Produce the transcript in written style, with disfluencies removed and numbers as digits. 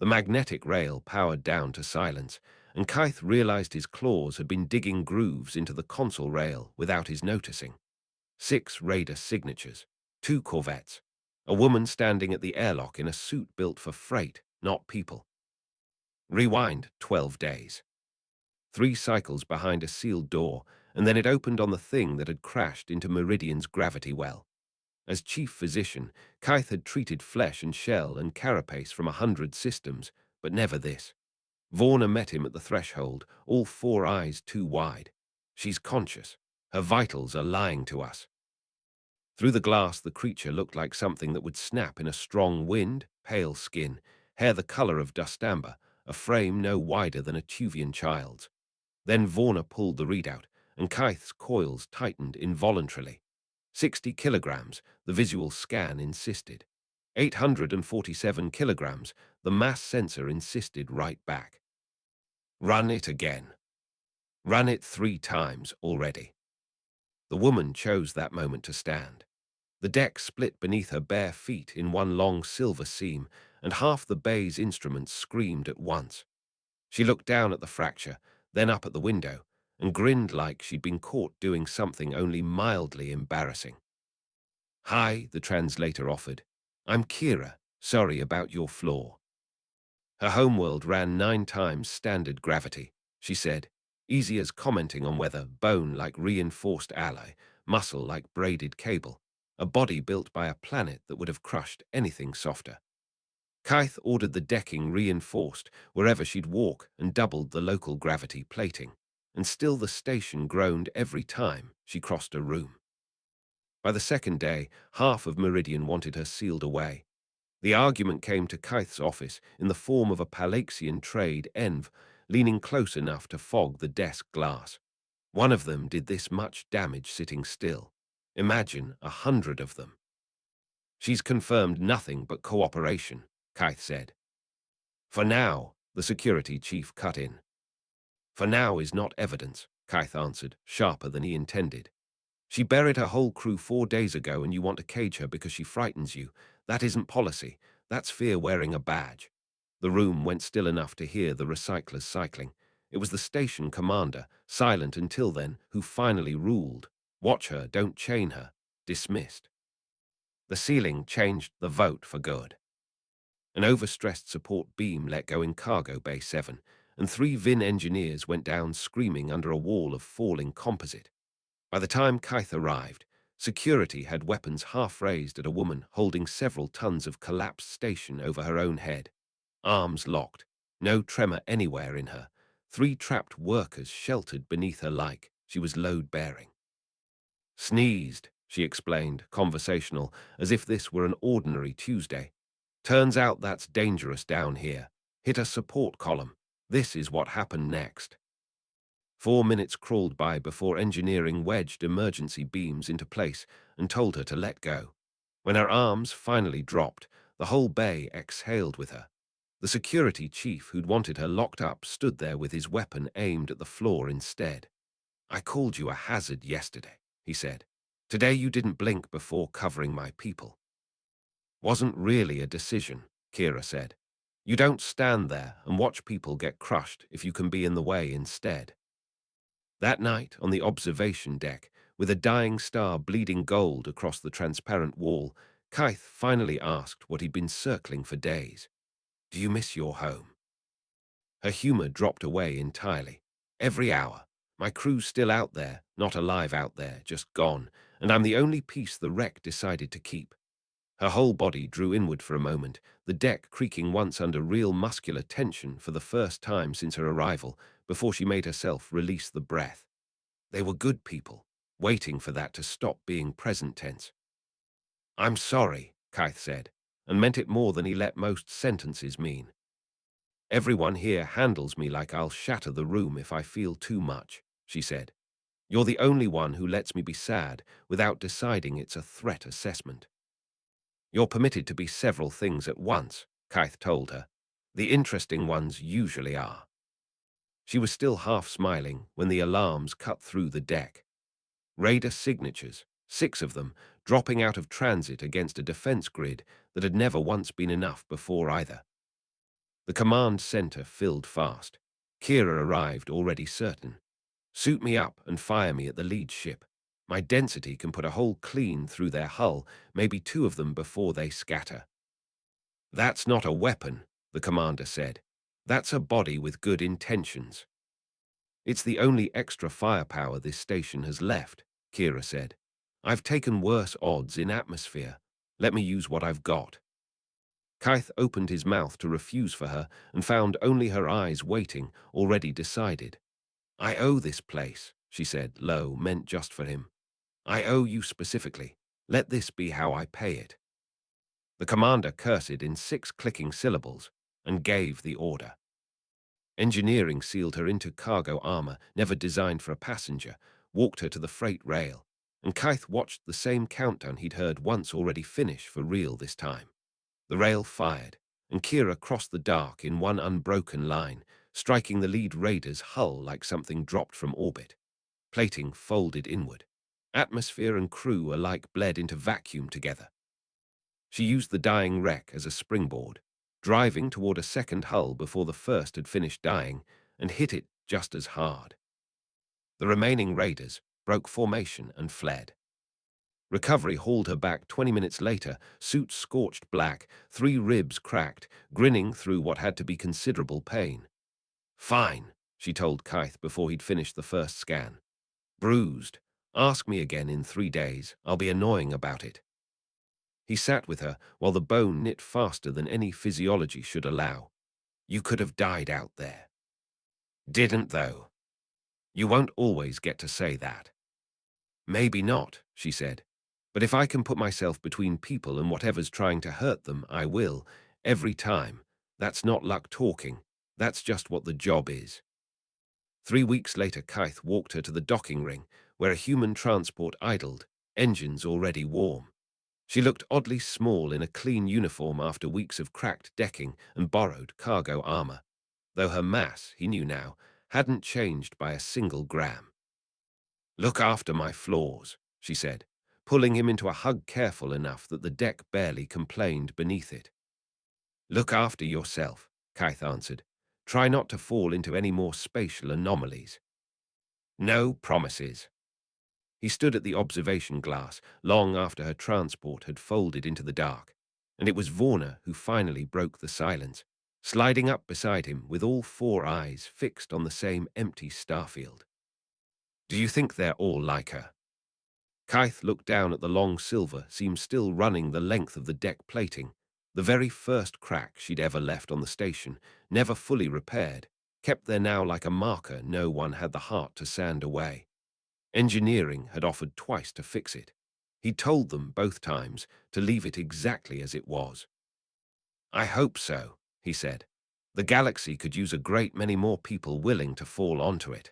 The magnetic rail powered down to silence, and Kaith realized his claws had been digging grooves into the console rail without his noticing. 6 raider signatures, 2 corvettes, a woman standing at the airlock in a suit built for freight, not people. Rewind 12 days. 3 cycles behind a sealed door, and then it opened on the thing that had crashed into Meridian's gravity well. As chief physician, Kaith had treated flesh and shell and carapace from 100 systems, but never this. Vorna met him at the threshold, all 4 eyes too wide. She's conscious. Her vitals are lying to us. Through the glass, the creature looked like something that would snap in a strong wind, pale skin, hair the color of dust amber, a frame no wider than a Tuvian child's. Then Vorna pulled the readout, and Kaith's coils tightened involuntarily. 60 kilograms, the visual scan insisted. 847 kilograms, the mass sensor insisted right back. Run it again. Run it 3 times already. The woman chose that moment to stand. The deck split beneath her bare feet in one long silver seam, and half the bay's instruments screamed at once. She looked down at the fracture, then up at the window, and grinned like she'd been caught doing something only mildly embarrassing. "Hi," the translator offered. "I'm Kira. Sorry about your flaw." Her homeworld ran 9 times standard gravity, she said, easy as commenting on whether bone like reinforced alloy, muscle like braided cable, a body built by a planet that would have crushed anything softer. Kaith ordered the decking reinforced wherever she'd walk and doubled the local gravity plating, and still the station groaned every time she crossed a room. By the second day, half of Meridian wanted her sealed away. The argument came to Kaith's office in the form of a Palaxian trade env leaning close enough to fog the desk glass. One of them did this much damage sitting still. Imagine 100 of them. "She's confirmed nothing but cooperation," Kaith said. "For now," the security chief cut in. "For now is not evidence," Kaith answered, sharper than he intended. "She buried her whole crew 4 days ago and you want to cage her because she frightens you. That isn't policy. That's fear wearing a badge." The room went still enough to hear the recyclers cycling. It was the station commander, silent until then, who finally ruled. "Watch her, don't chain her." Dismissed. The ceiling changed the vote for good. An overstressed support beam let go in Cargo Bay 7, and 3 VIN engineers went down screaming under a wall of falling composite. By the time Kaith arrived, security had weapons half raised at a woman holding several tons of collapsed station over her own head. Arms locked, no tremor anywhere in her. 3 trapped workers sheltered beneath her like she was load-bearing. "Sneezed," she explained, conversational, as if this were an ordinary Tuesday. "Turns out that's dangerous down here. Hit a support column. This is what happened next." 4 minutes crawled by before engineering wedged emergency beams into place and told her to let go. When her arms finally dropped, the whole bay exhaled with her. The security chief who'd wanted her locked up stood there with his weapon aimed at the floor instead. "I called you a hazard yesterday," he said. "Today you didn't blink before covering my people." "Wasn't really a decision," Kira said. "You don't stand there and watch people get crushed if you can be in the way instead." That night, on the observation deck, with a dying star bleeding gold across the transparent wall, Kaith finally asked what he'd been circling for days. "Do you miss your home?" Her humor dropped away entirely. "Every hour. My crew's still out there, not alive out there, just gone, and I'm the only piece the wreck decided to keep." Her whole body drew inward for a moment, the deck creaking once under real muscular tension for the first time since her arrival, before she made herself release the breath. They were good people, waiting for that to stop being present tense. "I'm sorry," Kaith said, and meant it more than he let most sentences mean. "Everyone here handles me like I'll shatter the room if I feel too much," she said. "You're the only one who lets me be sad without deciding it's a threat assessment." "You're permitted to be several things at once," Kaith told her. "The interesting ones usually are." She was still half smiling when the alarms cut through the deck. Raider signatures, 6 of them, dropping out of transit against a defense grid that had never once been enough before either. The command center filled fast. Kira arrived already certain. Suit me up and fire me at the lead ship. My density can put a hole clean through their hull, maybe two of them before they scatter. That's not a weapon, the commander said. That's a body with good intentions. It's the only extra firepower this station has left, Kira said. I've taken worse odds in atmosphere. Let me use what I've got. Kaith opened his mouth to refuse for her and found only her eyes waiting, already decided. I owe this place, she said, low, meant just for him. I owe you specifically. Let this be how I pay it. The commander cursed in 6 clicking syllables and gave the order. Engineering sealed her into cargo armor, never designed for a passenger, walked her to the freight rail, and Kaith watched the same countdown he'd heard once already finish for real this time. The rail fired, and Kira crossed the dark in one unbroken line, striking the lead raider's hull like something dropped from orbit. Plating folded inward. Atmosphere and crew alike bled into vacuum together. She used the dying wreck as a springboard, driving toward a second hull before the first had finished dying, and hit it just as hard. The remaining raiders broke formation and fled. Recovery hauled her back 20 minutes later, suit scorched black, 3 ribs cracked, grinning through what had to be considerable pain. Fine, she told Kaith before he'd finished the first scan. Bruised. Ask me again in 3 days. I'll be annoying about it. He sat with her while the bone knit faster than any physiology should allow. You could have died out there. Didn't, though. You won't always get to say that. Maybe not, she said. But if I can put myself between people and whatever's trying to hurt them, I will, every time. That's not luck talking. That's just what the job is. 3 weeks later, Kaith walked her to the docking ring, where a human transport idled, engines already warm. She looked oddly small in a clean uniform after weeks of cracked decking and borrowed cargo armor, though her mass, he knew now, hadn't changed by a single gram. Look after my flaws, she said, pulling him into a hug careful enough that the deck barely complained beneath it. Look after yourself, Kaith answered. Try not to fall into any more spatial anomalies. No promises. He stood at the observation glass long after her transport had folded into the dark, and it was Vorna who finally broke the silence, sliding up beside him with all 4 eyes fixed on the same empty starfield. Do you think they're all like her? Kaith looked down at the long silver seam still running the length of the deck plating, the very first crack she'd ever left on the station, never fully repaired, kept there now like a marker no one had the heart to sand away. Engineering had offered twice to fix it. He'd told them both times to leave it exactly as it was. I hope so, he said. The galaxy could use a great many more people willing to fall onto it.